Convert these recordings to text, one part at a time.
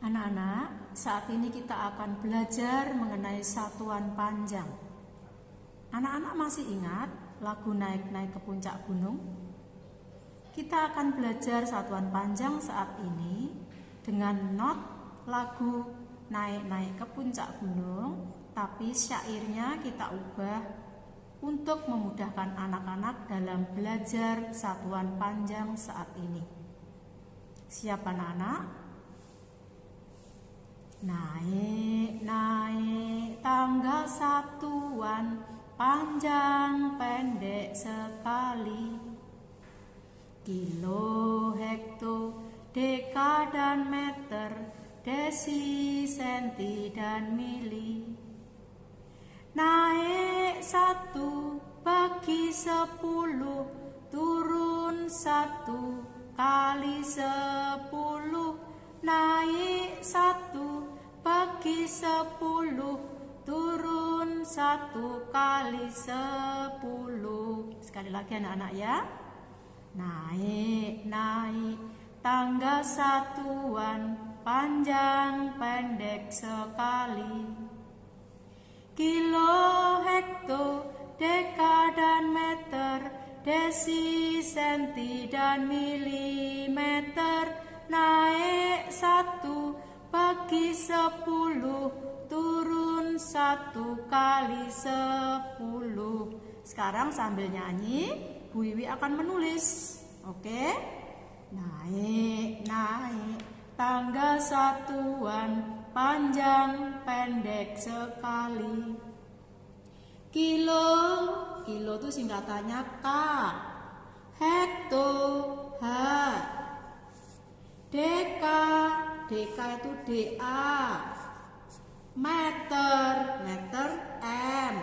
Anak-anak, saat ini kita akan belajar mengenai satuan panjang. Anak-anak masih ingat lagu Naik-Naik ke Puncak Gunung? Kita akan belajar satuan panjang saat ini dengan not lagu Naik-Naik ke Puncak Gunung, tapi syairnya kita ubah untuk memudahkan anak-anak dalam belajar satuan panjang saat ini. Siap anak-anak? Naik tangga satuan panjang pendek sekali. Kilo, hekto, deka dan meter, desi, senti dan mili. Naik 1 bagi 10, turun 1 kali 10. Naik 1 bagi 10, turun 1 kali 10. Sekali lagi anak-anak ya. Naik tangga satuan panjang pendek sekali. Kilo, hekto, deka dan meter, desi, senti dan milimeter. Naik 1 bagi 10, turun 1 kali 10. Sekarang sambil nyanyi, Bu Wiwi akan menulis. Oke? Naik tangga satuan panjang pendek sekali. Kilo itu singkatannya K. Hekto, H. Deka itu DA. Meter M.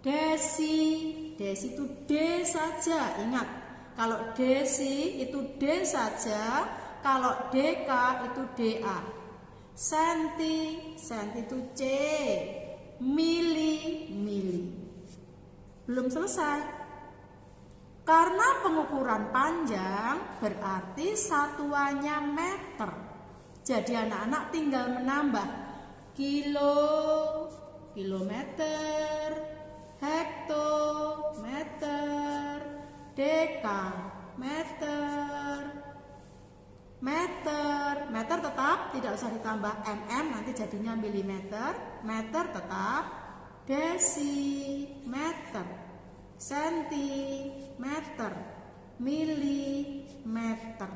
Desi itu D saja. Ingat, kalau desi itu D saja, kalau deka itu DA. Senti itu C. Mili. Belum selesai. Karena pengukuran panjang berarti satuannya meter. Jadi anak-anak tinggal menambah kilometer, hekto, meter, deka, meter tetap tidak usah ditambah nanti jadinya milimeter, meter tetap, desimeter, sentimeter, milimeter.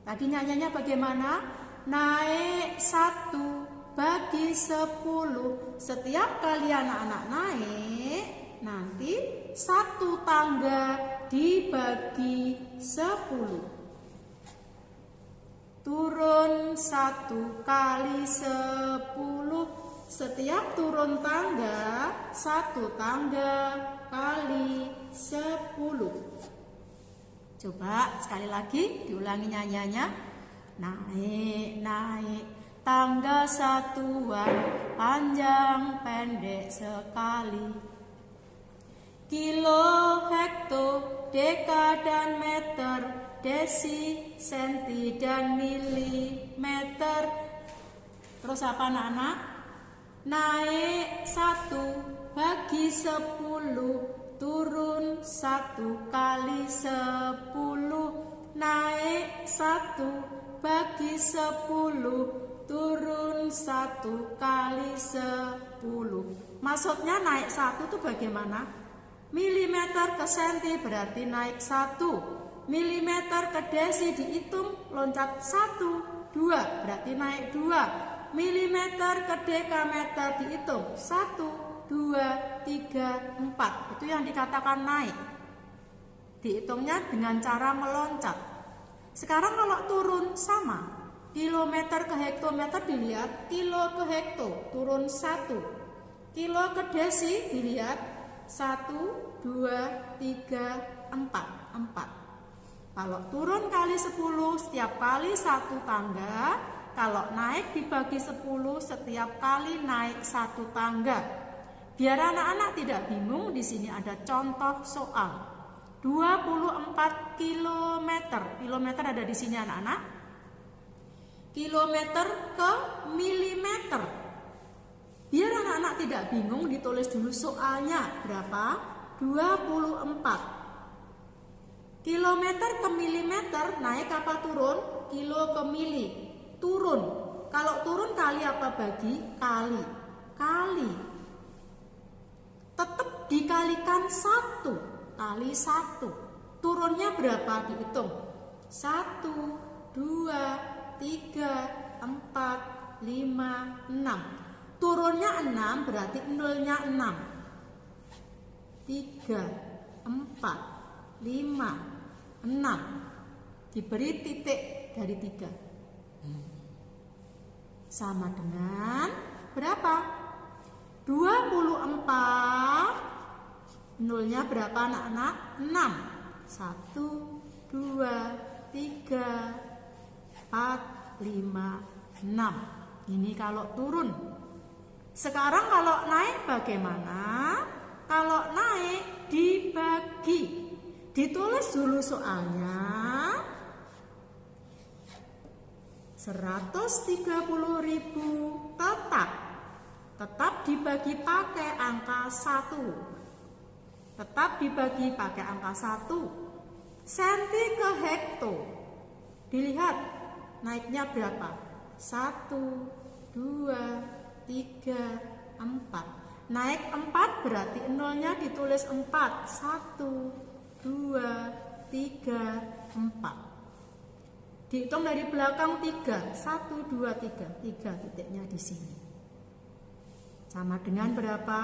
Tadi nyanyinya bagaimana? Naik 1 bagi 10. Setiap kali anak-anak naik, nanti 1 tangga dibagi 10. Turun 1 kali 10. Setiap turun tangga, 1 tangga kali 10. Coba sekali lagi diulangi nyanyiannya. Naik tangga satuan panjang pendek sekali. Kilo, hekto, deka dan meter, desi, senti dan milimeter. Terus apa anak-anak? Naik 1 bagi 10, turun 1 kali 10. Naik 1 bagi 10, turun 1 kali 10. Maksudnya naik 1 itu bagaimana? Milimeter ke senti berarti naik 1. Milimeter ke desi dihitung loncat 1, 2 berarti naik 2. Milimeter ke dekameter dihitung 1, 2, 3, 4. Itu yang dikatakan naik. Dihitungnya dengan cara meloncat. Sekarang kalau turun sama. Kilometer ke hektometer dilihat, kilo ke hekto turun 1. Kilo ke desi dilihat 1, 2, 3, 4. Kalau turun kali 10, setiap kali 1 tangga. Kalau naik dibagi 10, setiap kali naik 1 tangga. Biar anak-anak tidak bingung, di sini ada contoh soal. 24 kilometer. Kilometer ada di sini anak-anak. kilometer ke milimeter. Biar anak-anak tidak bingung, ditulis dulu soalnya berapa? 24. Kilometer ke milimeter naik apa turun? Kilo ke mili. Turun. Kalau turun kali apa bagi? Kali. Kali. Tetap dikalikan 1 kali 1. Turunnya berapa? Dihitung. 1, 2, 3, 4, 5, 6. Turunnya 6 berarti nolnya 6. 3, 4, 5, 6. Diberi titik dari 3. Sama dengan berapa? 24. Nolnya berapa anak-anak? 6. 1, 2, 3, 4, 5, 6. Ini kalau turun. Sekarang kalau naik bagaimana? Kalau naik dibagi. Ditulis dulu soalnya. 130.000 tetap dibagi pakai angka 1. Tetap dibagi pakai angka 1. Senti ke hekto. Dilihat naiknya berapa? 1, 2, 3, 4. Naik 4 berarti nolnya ditulis 4. 1, 2, 3, 4. Dihitung dari belakang 3. 1, 2, 3. 3 titiknya di sini. Sama dengan berapa?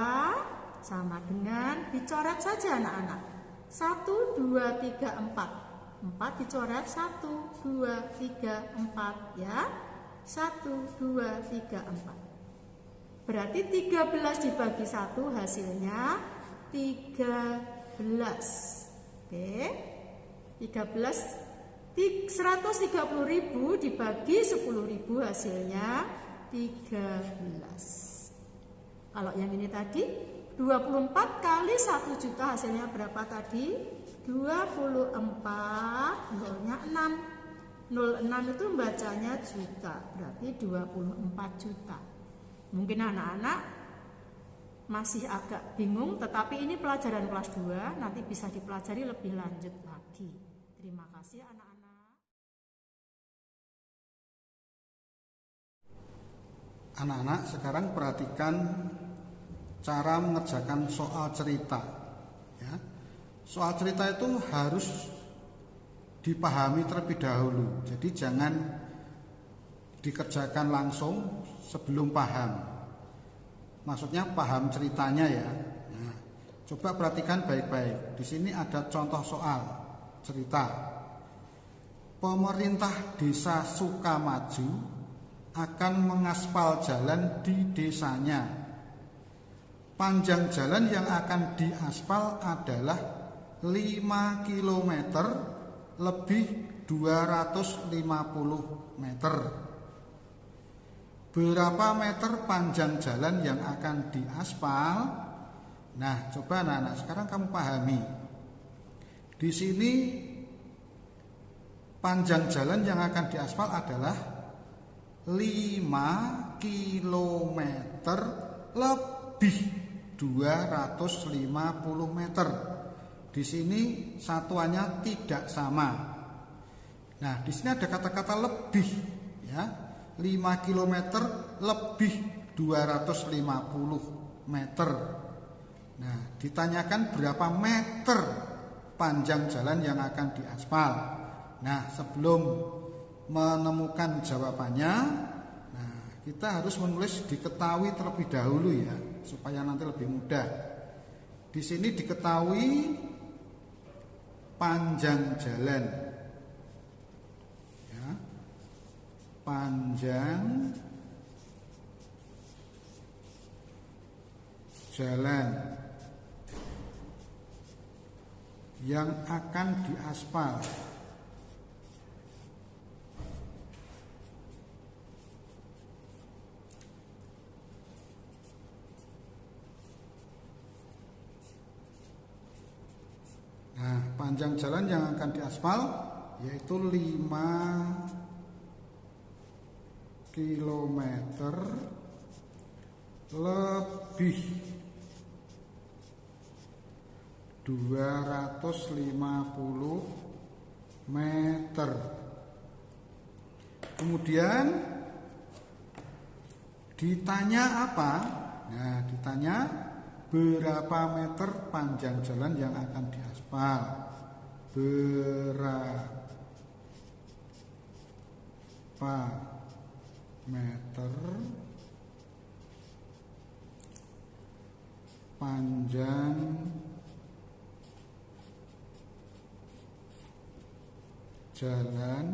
Sama dengan dicoret saja anak-anak. 1, 2, 3, 4. 4 dicoret 1, 2, 3, 4 ya. 1, 2, 3, 4. Berarti 13 dibagi 1 hasilnya 13. Oke. 13 130.000 dibagi 10.000 hasilnya 13. Kalau yang ini tadi 24 kali 1 juta hasilnya berapa tadi? 24, nolnya 6. 06 itu bacanya juta, berarti 24 juta. Mungkin anak-anak masih agak bingung, tetapi ini pelajaran kelas 2, nanti bisa dipelajari lebih lanjut lagi. Terima kasih anak-anak. Anak-anak sekarang perhatikan cara mengerjakan soal cerita. Ya. Soal cerita itu harus dipahami terlebih dahulu. Jadi jangan dikerjakan langsung sebelum paham. Maksudnya paham ceritanya ya. Nah, coba perhatikan baik-baik. Di sini ada contoh soal cerita. Pemerintah Desa Sukamaju akan mengaspal jalan di desanya. Panjang jalan yang akan diaspal adalah 5 km lebih 250 meter. Berapa meter panjang jalan yang akan diaspal? Nah, coba anak-anak sekarang kamu pahami. Di sini panjang jalan yang akan diaspal adalah 5 km lebih 250 meter. Di sini satuannya tidak sama. Nah, di sini ada kata-kata lebih ya. 5 km lebih 250 meter. Nah, ditanyakan berapa meter panjang jalan yang akan diaspal. Nah, sebelum menemukan jawabannya, nah, kita harus menulis diketahui terlebih dahulu ya, supaya nanti lebih mudah. Di sini diketahui panjang jalan. Ya. Panjang jalan yang akan diaspal. Nah, panjang jalan yang akan diaspal yaitu 5 kilometer lebih 250 meter. Kemudian ditanya apa? Nah, ditanya berapa meter panjang jalan yang akan diaspal. Berapa meter panjang jalan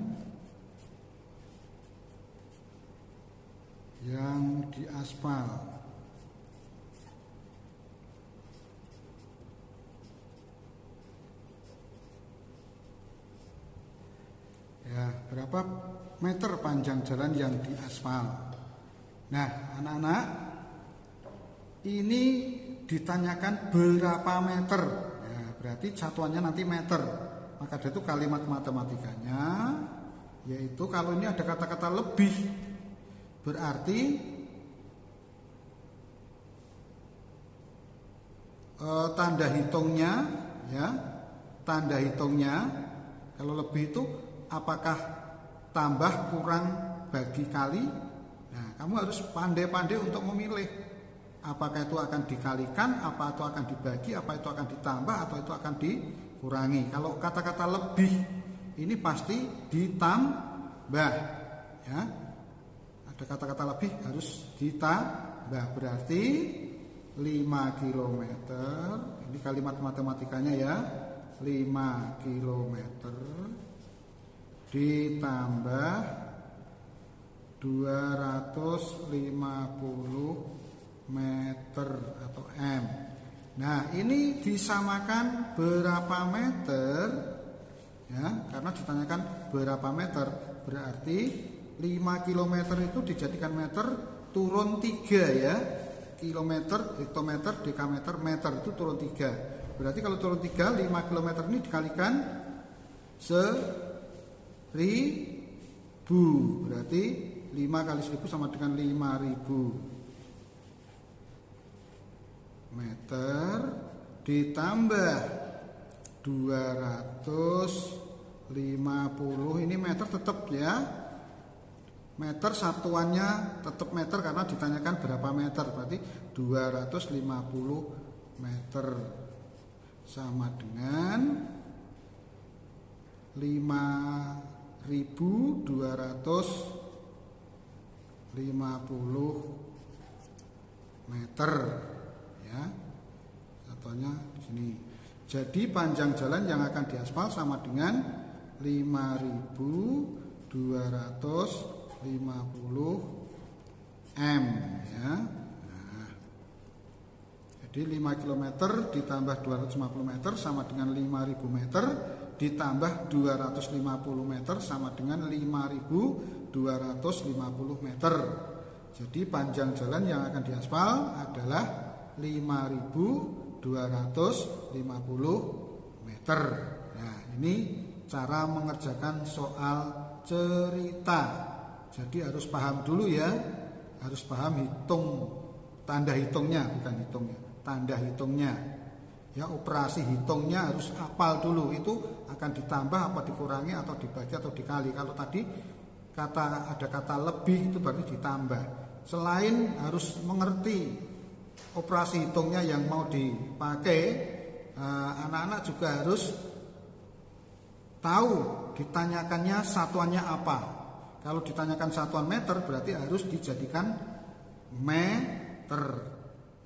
yang diaspal. Ya, berapa meter panjang jalan yang diaspal? Nah, anak-anak, ini ditanyakan berapa meter. Ya, berarti satuannya nanti meter. Maka ada itu kalimat matematikanya, yaitu kalau ini ada kata-kata lebih, berarti tanda hitungnya, ya, tanda hitungnya kalau lebih itu apakah tambah, kurang, bagi, kali. Nah, kamu harus pandai-pandai untuk memilih apakah itu akan dikalikan, apa itu akan dibagi, apa itu akan ditambah, atau itu akan dikurangi. Kalau kata-kata lebih ini pasti ditambah, ya. Ada kata-kata lebih harus ditambah, berarti 5 km. Ini kalimat matematikanya ya. 5 km ditambah 250 meter atau M. Nah, ini disamakan berapa meter? Ya, karena ditanyakan berapa meter, berarti 5 km itu dijadikan meter turun 3 ya. Kilometer, hektometer, dekameter, meter itu turun 3. Berarti kalau turun 3, 5 km ini dikalikan 1000. Berarti 5 kali 1000 sama dengan 5.000 meter ditambah 250. Ini meter tetap ya. Meter satuannya tetap meter karena ditanyakan berapa meter. Berarti 250 meter sama dengan 5.250 meter ya. Satuannya di sini. Jadi panjang jalan yang akan diaspal sama dengan 5.250 M ya. Nah, jadi 5 km ditambah 250 meter sama dengan 5.000 meter ditambah 250 meter sama dengan 5.250 meter. Jadi panjang jalan yang akan diaspal adalah 5.250 meter. Nah, ini cara mengerjakan soal cerita. Jadi harus paham dulu ya. Harus paham hitung, tanda hitungnya, bukan hitungnya, tanda hitungnya. Ya, operasi hitungnya harus hafal dulu. Itu akan ditambah apa dikurangi atau dibagi atau dikali. Kalau tadi ada kata lebih itu berarti ditambah. Selain harus mengerti operasi hitungnya yang mau dipakai, anak-anak juga harus tahu ditanyakannya satuannya apa. Kalau ditanyakan satuan meter berarti harus dijadikan meter.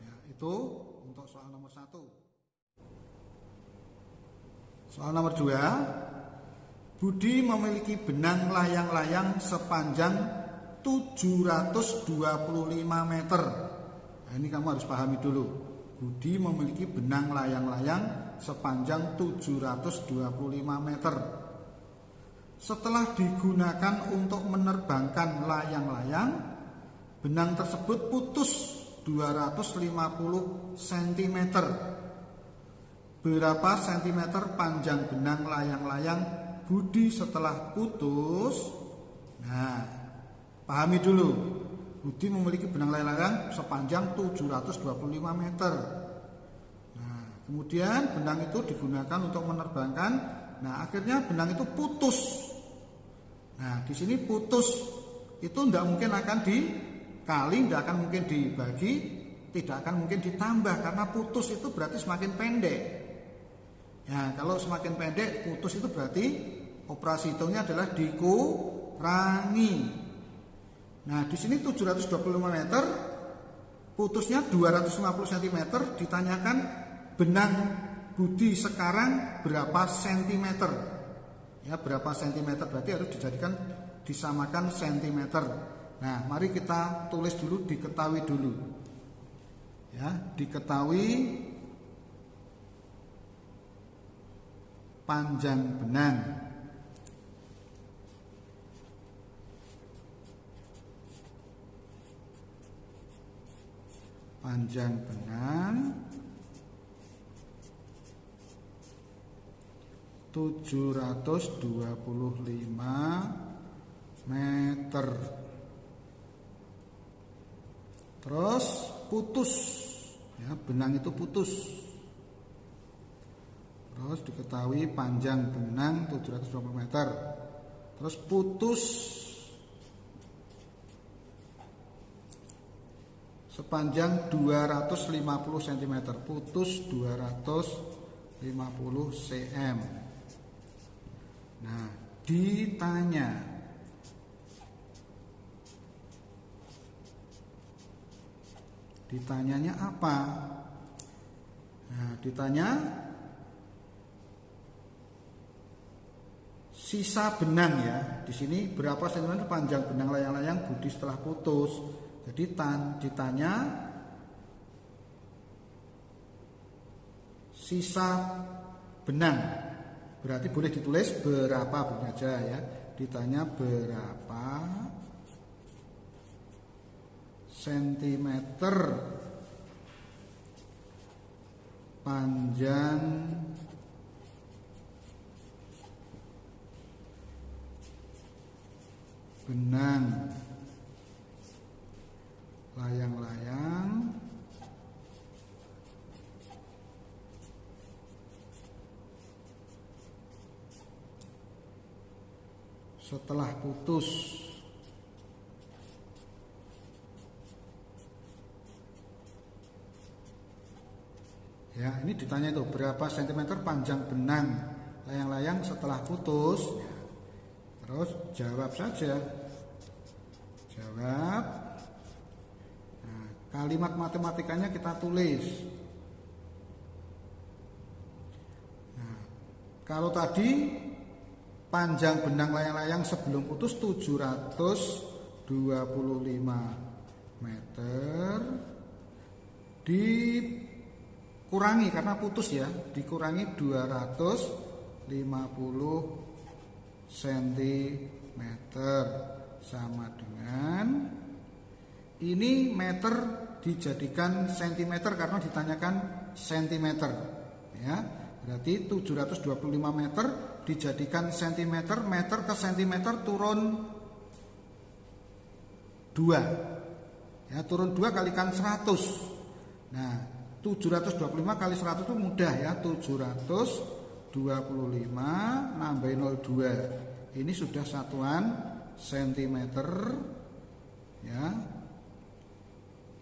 Ya, itu untuk soal nomor 1. Soal nomor 2. Budi memiliki benang layang-layang sepanjang 725 meter. Nah, ini kamu harus pahami dulu. Budi memiliki benang layang-layang sepanjang 725 meter. Setelah digunakan untuk menerbangkan layang-layang, benang tersebut putus 250 cm. Berapa sentimeter panjang benang layang-layang Budi setelah putus? Nah, Pahami dulu, Budi memiliki benang layang-layang sepanjang 725 meter. Nah, kemudian benang itu digunakan untuk menerbangkan. Nah, akhirnya benang itu putus. Nah, di sini putus itu tidak mungkin akan dikali, tidak akan mungkin dibagi, tidak akan mungkin ditambah, karena putus itu berarti semakin pendek. Ya, kalau semakin pendek, putus itu berarti operasi hitungnya adalah dikurangi. Nah, di sini 725 meter, putusnya 250 cm, ditanyakan benang Budi sekarang berapa sentimeter. Ya, berapa sentimeter berarti harus disamakan sentimeter. Nah, mari kita tulis dulu, diketahui dulu. Ya, diketahui panjang benang. Panjang benang 725 meter. Terus putus, ya, benang itu putus. Terus diketahui panjang benang 720 meter. Terus putus sepanjang 250 cm. Putus 250 cm. Nah, ditanyanya apa? Nah, ditanya sisa benang, ya. Di sini berapa sentimeter panjang benang layang-layang Budi setelah putus. Jadi ditanya sisa benang. Berarti boleh ditulis berapa begini aja, ya. Ditanya berapa sentimeter panjang benang layang-layang setelah putus. Ya, ini ditanya itu berapa sentimeter panjang benang layang-layang setelah putus. Ya. Terus jawab saja. Jawab. Nah, kalimat matematikanya kita tulis. Nah, kalau tadi panjang benang layang-layang sebelum putus 725 meter, dikurangi karena putus, ya, dikurangi 250 cm sama dengan ini meter dijadikan centimeter karena ditanyakan centimeter, ya. Berarti 725 meter dijadikan centimeter, meter ke centimeter turun 2. Ya, turun 2 kalikan 100. Nah, 725 kali 100 itu mudah, ya. 725 nambahin 02. Ini sudah satuan sentimeter, ya.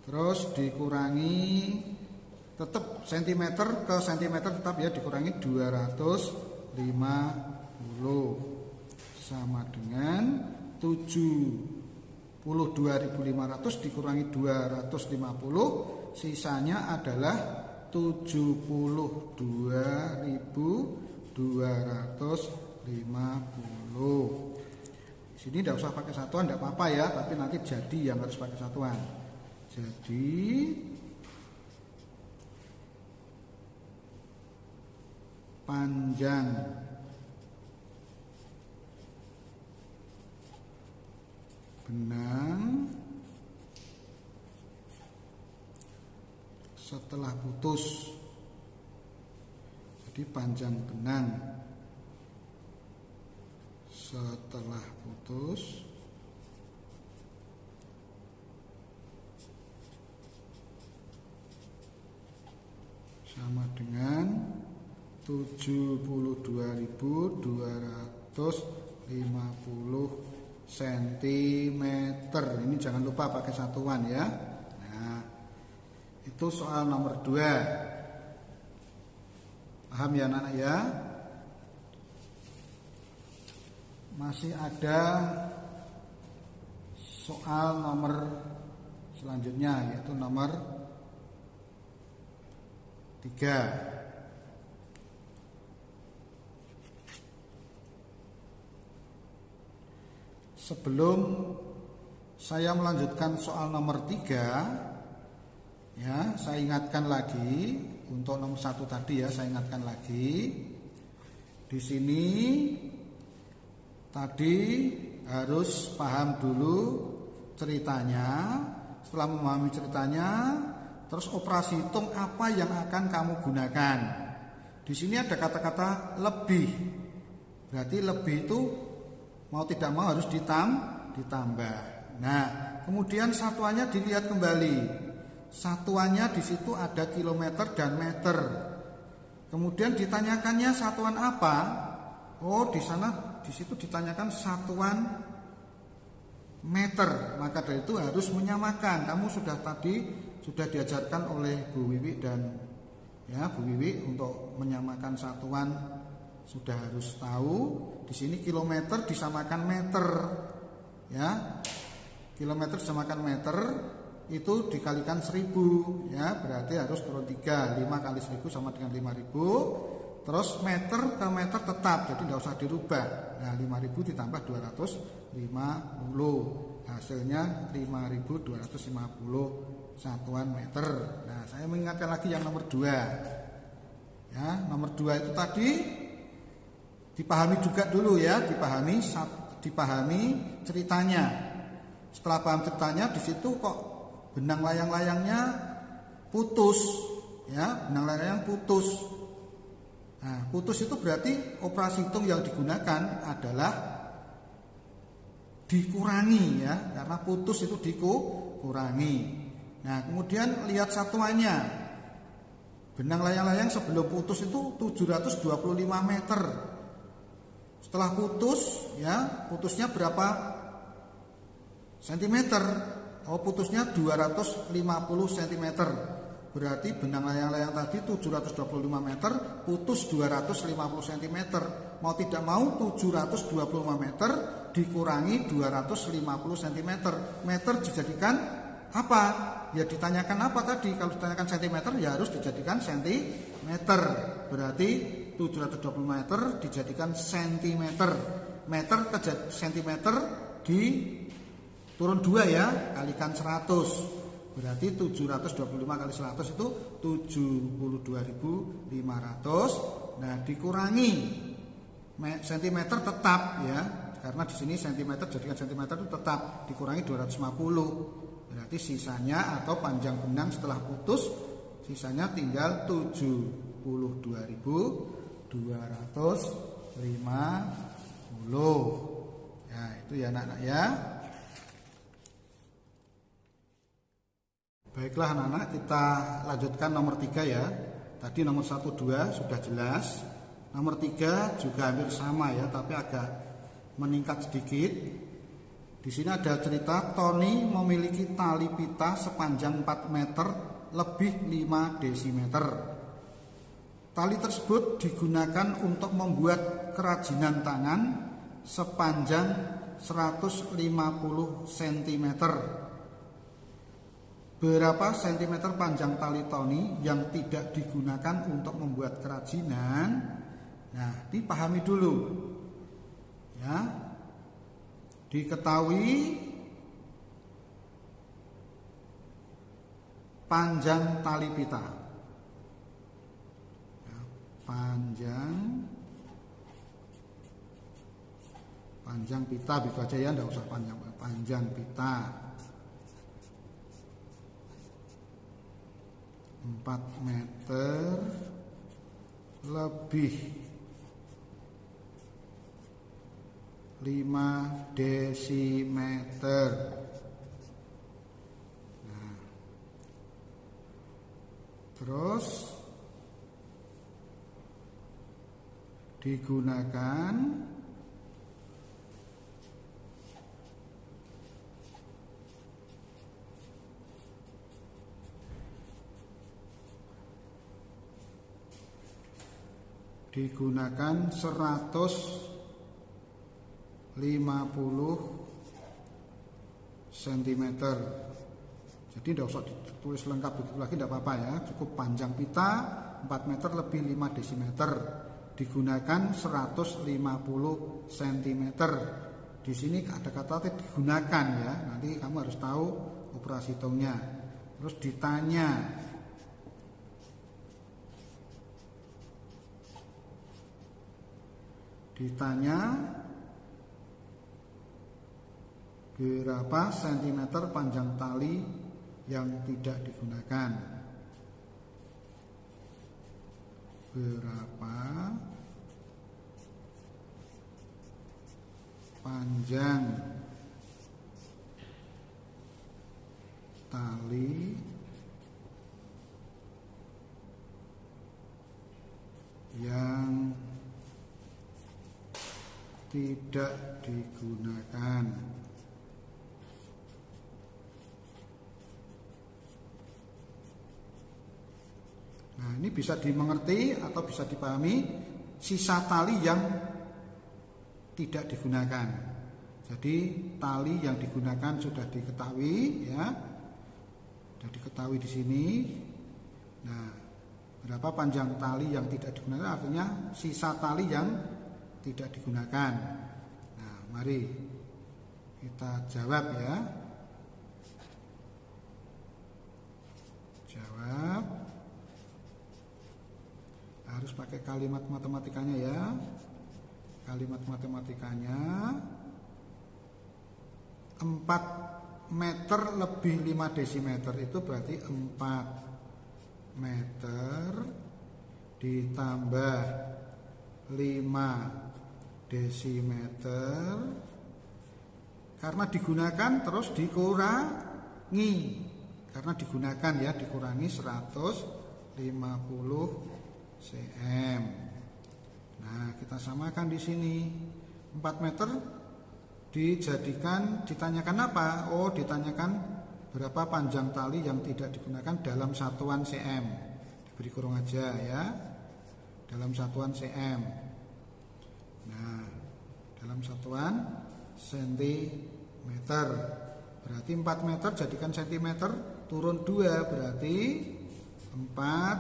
Terus dikurangi tetap sentimeter ke sentimeter tetap, ya, dikurangi 250 sama dengan 72.500 dikurangi 250, sisanya adalah 72.250. Di sini tidak usah pakai satuan, tidak apa-apa, ya, tapi nanti jadi yang harus pakai satuan. Jadi panjang benang setelah putus. Jadi panjang benang setelah putus sama dengan 72.250 cm. Ini jangan lupa pakai satuan ya. Nah, itu soal nomor 2. Paham ya anak-anak ya? Masih ada soal nomor selanjutnya, yaitu nomor 3. Sebelum saya melanjutkan soal nomor 3, ya, saya ingatkan lagi untuk nomor 1 tadi ya, saya ingatkan lagi. Di sini tadi harus paham dulu ceritanya. Setelah memahami ceritanya, terus operasi hitung apa yang akan kamu gunakan. Di sini ada kata-kata lebih. Berarti lebih itu mau tidak mau harus ditambah. Nah, kemudian satuannya dilihat kembali. Satuannya di situ ada kilometer dan meter. Kemudian ditanyakannya satuan apa? Oh, di situ ditanyakan satuan meter. Maka dari itu harus menyamakan. Kamu sudah diajarkan oleh Bu Wiwi dan Bu Wiwi untuk menyamakan satuan. Sudah harus tahu. Di sini kilometer disamakan meter, ya. Kilometer disamakan meter itu dikalikan 1000, ya. Berarti harus turun 3. 5 kali 1000 sama dengan 50. Terus meter ke meter tetap, jadi tidak usah dirubah. Nah, 5000 ditambah 250, hasilnya 5250 satuan meter. Nah, saya mengingatkan lagi yang nomor 2. Ya, nomor 2 itu tadi dipahami juga dulu ya, dipahami ceritanya. Setelah paham ceritanya, di situ kok benang layang-layangnya putus, ya, benang layang putus. Nah, putus itu berarti operasi hitung yang digunakan adalah dikurangi ya, karena putus itu dikurangi. Nah, kemudian lihat satuannya. Benang layang-layang sebelum putus itu 725 meter. Setelah putus, ya, putusnya berapa sentimeter? Oh, putusnya 250 cm. Berarti benang layang-layang tadi 725 meter, putus 250 cm. Mau tidak mau 725 meter dikurangi 250 cm. Meter dijadikan apa? Ya ditanyakan apa tadi? Kalau ditanyakan centimeter ya harus dijadikan sentimeter. Berarti 720 meter dijadikan sentimeter. Meter ke sentimeter di turun 2 ya, kalikan 100. Berarti 725 kali 100 itu 72.500. Nah, dikurangi sentimeter tetap ya. Karena di sini sentimeter jadikan sentimeter itu tetap, dikurangi 250. Berarti sisanya atau panjang benang setelah putus sisanya tinggal 72.250. Ya, itu ya anak-anak ya. Baiklah anak-anak, kita lanjutkan nomor 3 ya. Tadi nomor 1, 2 sudah jelas. Nomor 3 juga hampir sama ya, tapi agak meningkat sedikit. Di sini ada cerita Tony memiliki tali pita sepanjang 4 meter lebih 5 desimeter. Tali tersebut digunakan untuk membuat kerajinan tangan sepanjang 150 cm. Berapa sentimeter panjang tali Tony yang tidak digunakan untuk membuat kerajinan? Nah, dipahami dulu. Ya. Diketahui panjang tali pita. Ya, panjang pita gitu aja ya, enggak usah panjang pita. 4 meter lebih 5 desimeter. Nah, terus digunakan digunakan 150 cm. Jadi tidak usah ditulis lengkap begitu lagi, tidak apa-apa ya. Cukup panjang pita 4 meter lebih 5 desimeter, digunakan 150 cm. Di sini ada kata digunakan ya. Nanti kamu harus tahu operasi hitungnya. Terus ditanya berapa sentimeter panjang tali yang tidak digunakan. Berapa panjang tali yang tidak digunakan. Nah, ini bisa dimengerti atau bisa dipahami sisa tali yang tidak digunakan. Jadi tali yang digunakan sudah diketahui ya. Sudah diketahui di sini. Nah, berapa panjang tali yang tidak digunakan artinya sisa tali yang tidak digunakan. Nah, mari kita jawab ya. Jawab. Harus pakai kalimat matematikanya ya. Kalimat matematikanya 4 meter lebih 5 desimeter itu berarti 4 meter ditambah 5 desimeter, karena digunakan terus dikurangi, karena digunakan ya, dikurangi 150 cm. Nah, kita samakan di sini 4 meter ditanyakan apa? Oh, ditanyakan berapa panjang tali yang tidak digunakan dalam satuan cm. Diberi kurung aja ya. Dalam satuan cm. Nah, dalam satuan sentimeter. Berarti 4 meter jadikan sentimeter, turun 2 berarti 4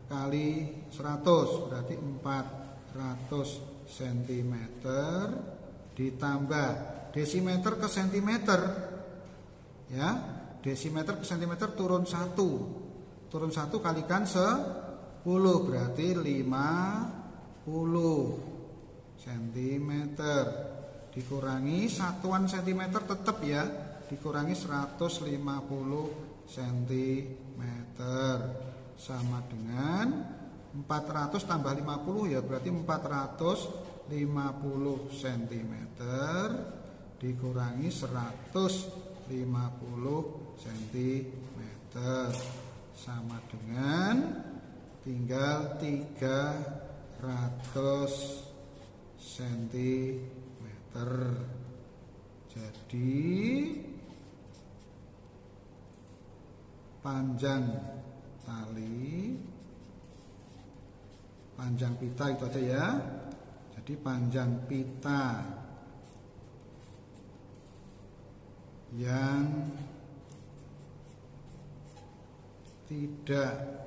kali 100 berarti 400 cm ditambah desimeter ke sentimeter ya. Desimeter ke sentimeter turun 1. Turun 1 kalikan 10 berarti 50 cm dikurangi satuan cm tetap ya, dikurangi 150 cm sama dengan 400 tambah 50 ya berarti 450 cm dikurangi 150 cm sama dengan tinggal 300 cm. Jadi panjang tali, panjang pita itu aja ya. Jadi panjang pita yang tidak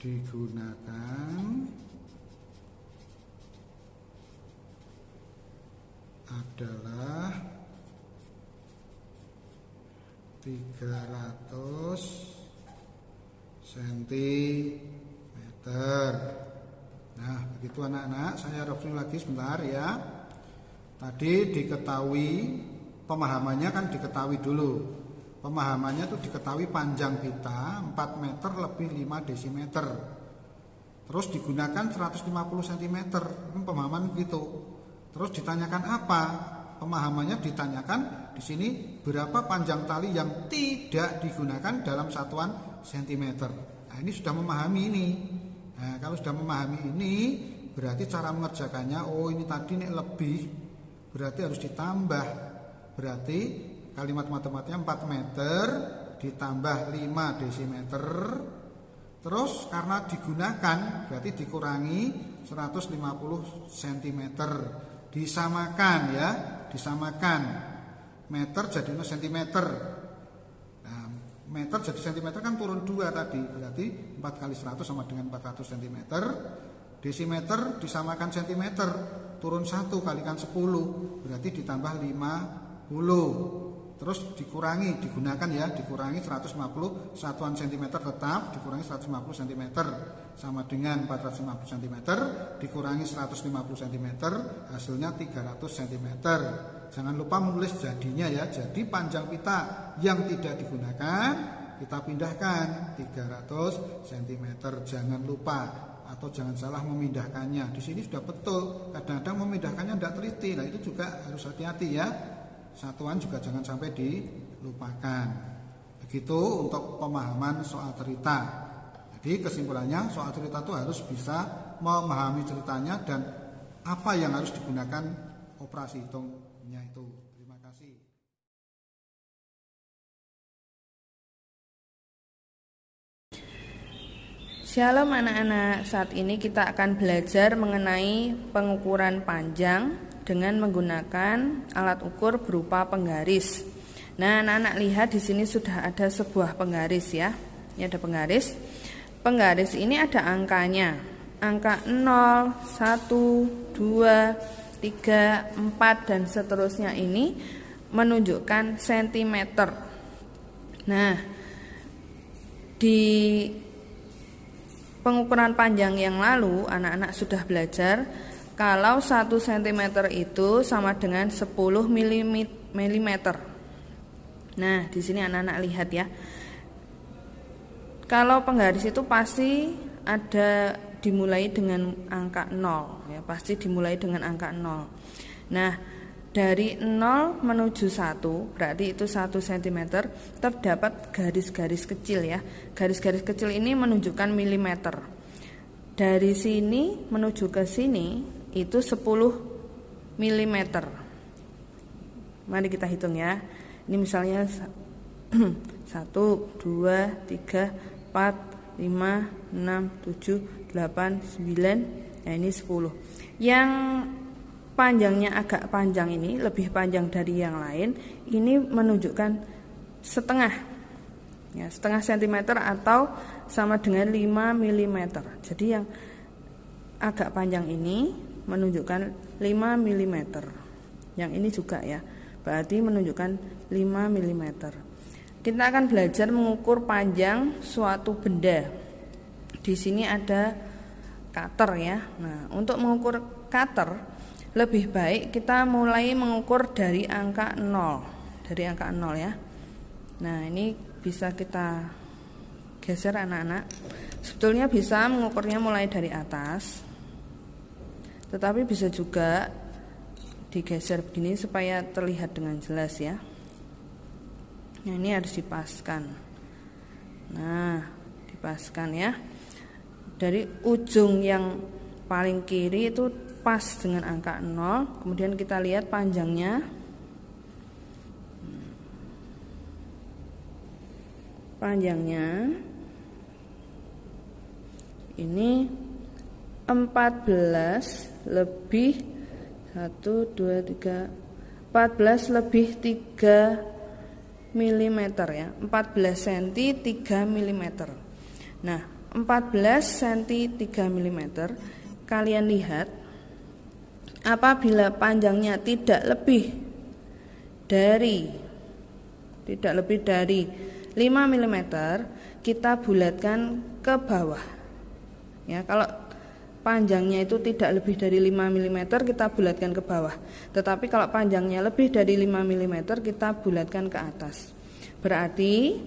digunakan adalah 300 cm. Nah, begitu anak-anak, saya review lagi sebentar ya. Tadi diketahui pemahamannya kan diketahui dulu. Pemahamannya itu diketahui panjang pita 4 meter lebih 5 desimeter. Terus digunakan 150 cm. Ini pemahaman gitu. Terus ditanyakan apa? Pemahamannya ditanyakan di sini berapa panjang tali yang tidak digunakan dalam satuan sentimeter. Nah, ini sudah memahami ini. Nah, kalau sudah memahami ini, berarti cara mengerjakannya, oh ini tadi nih lebih, berarti harus ditambah. Berarti kalimat matematiknya 4 meter ditambah 5 desimeter. Terus karena digunakan, berarti dikurangi 150 cm. Disamakan ya, disamakan. Meter jadi sentimeter. Nah, meter jadi sentimeter kan turun 2 tadi, berarti 4 kali 100 sama dengan 400 cm. Desimeter disamakan sentimeter, turun 1 kalikan 10, berarti ditambah 50. Terus dikurangi, digunakan ya, dikurangi 150 satuan cm tetap, dikurangi 150 cm sama dengan 450 cm, dikurangi 150 cm, hasilnya 300 cm. Jangan lupa menulis jadinya ya. Jadi panjang pita yang tidak digunakan kita pindahkan 300 cm. Jangan lupa atau jangan salah memindahkannya. Di sini sudah betul. Kadang-kadang memindahkannya tidak teliti. Nah, itu juga harus hati-hati ya. Satuan juga jangan sampai dilupakan. Begitu untuk pemahaman soal cerita. Jadi kesimpulannya soal cerita itu harus bisa memahami ceritanya dan apa yang harus digunakan operasi hitungnya itu. Terima kasih. Shalom anak-anak, saat ini kita akan belajar mengenai pengukuran panjang dengan menggunakan alat ukur berupa penggaris. Nah, anak-anak lihat di sini sudah ada sebuah penggaris ya. Ini ada penggaris. Penggaris ini ada angkanya. Angka 0, 1, 2, 3, 4 dan seterusnya ini menunjukkan sentimeter. Nah, di pengukuran panjang yang lalu anak-anak sudah belajar kalau 1 cm itu sama dengan 10 mm. Nah, di sini anak-anak lihat ya. Kalau penggaris itu pasti ada dimulai dengan angka 0 ya, pasti dimulai dengan angka 0. Nah, dari 0 menuju 1 berarti itu 1 cm terdapat garis-garis kecil ya. Garis-garis kecil ini menunjukkan milimeter. Dari sini menuju ke sini itu 10 mm. Mari kita hitung ya. Ini misalnya 1, 2, 3, 4, 5, 6, 7, 8, 9. Nah, ini 10. Yang panjangnya agak panjang ini, lebih panjang dari yang lain, ini menunjukkan setengah. Ya, setengah sentimeter atau sama dengan 5 mm. Jadi yang agak panjang ini menunjukkan 5 mm. Yang ini juga ya, berarti menunjukkan 5 mm. Kita akan belajar mengukur panjang suatu benda. Di sini ada cutter ya. Nah, untuk mengukur cutter lebih baik kita mulai mengukur dari angka 0. Dari angka 0 ya. Nah, ini bisa kita geser anak-anak. Sebetulnya bisa mengukurnya mulai dari atas, tetapi bisa juga digeser begini supaya terlihat dengan jelas ya. Nah, ini harus dipaskan. Nah, dipaskan ya. Dari ujung yang paling kiri itu pas dengan angka 0. Kemudian kita lihat panjangnya. Panjangnya ini 14 lebih 1, 2, 3 14 lebih 3 mm ya. 14 cm 3 mm. Nah, 14 cm 3 mm kalian lihat, apabila panjangnya tidak lebih dari 5 mm, kita bulatkan ke bawah ya. Kalau panjangnya itu tidak lebih dari 5 mm, kita bulatkan ke bawah. Tetapi kalau panjangnya lebih dari 5 mm, kita bulatkan ke atas. Berarti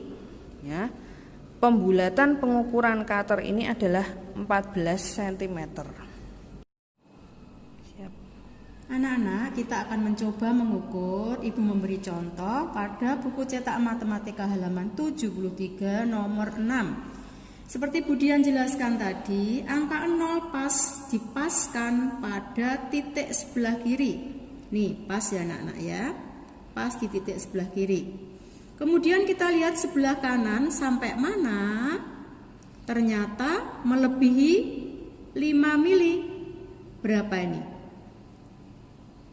ya, pembulatan pengukuran cutter ini adalah 14 cm. Anak-anak, kita akan mencoba mengukur. Ibu memberi contoh pada buku cetak matematika halaman 73 nomor 6. Seperti Budian jelaskan tadi, angka 0 pas dipaskan pada titik sebelah kiri. Nih, pas ya anak-anak ya. Pas di titik sebelah kiri. Kemudian kita lihat sebelah kanan sampai mana? Ternyata melebihi 5 mili. Berapa ini?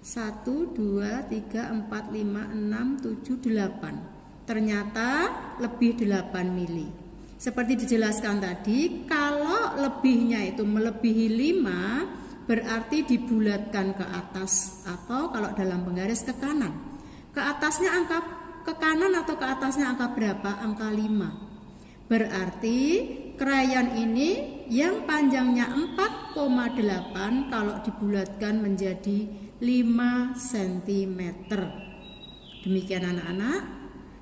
1, 2, 3, 4, 5, 6, 7, 8. Ternyata lebih 8 mili. Seperti dijelaskan tadi, kalau lebihnya itu melebihi 5, berarti dibulatkan ke atas atau kalau dalam penggaris ke kanan. Ke atasnya angka ke kanan atau ke atasnya angka berapa? Angka 5. Berarti krayon ini yang panjangnya 4,8 kalau dibulatkan menjadi 5 cm. Demikian anak-anak.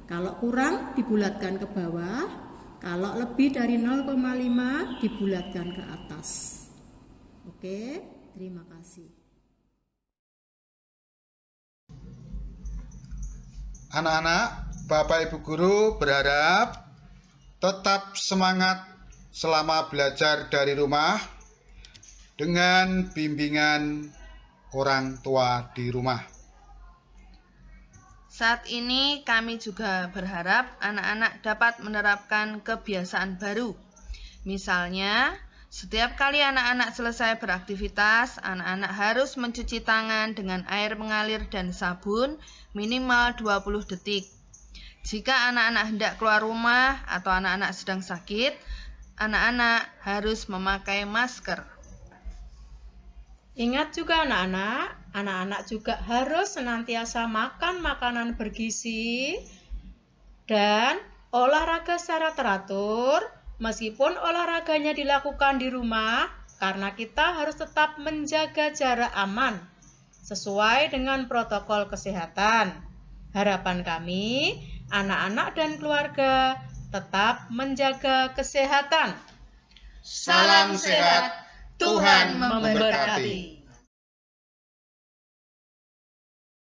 Kalau kurang dibulatkan ke bawah. Kalau lebih dari 0,5 dibulatkan ke atas. Oke, terima kasih. Anak-anak, Bapak Ibu Guru berharap tetap semangat selama belajar dari rumah dengan bimbingan orang tua di rumah. Saat ini kami juga berharap anak-anak dapat menerapkan kebiasaan baru. Misalnya, setiap kali anak-anak selesai beraktivitas, anak-anak harus mencuci tangan dengan air mengalir dan sabun minimal 20 detik. Jika anak-anak hendak keluar rumah atau anak-anak sedang sakit, anak-anak harus memakai masker. Ingat juga anak-anak juga harus senantiasa makan makanan bergizi dan olahraga secara teratur meskipun olahraganya dilakukan di rumah karena kita harus tetap menjaga jarak aman sesuai dengan protokol kesehatan. Harapan kami, anak-anak dan keluarga tetap menjaga kesehatan. Salam sehat. Tuhan memberkati.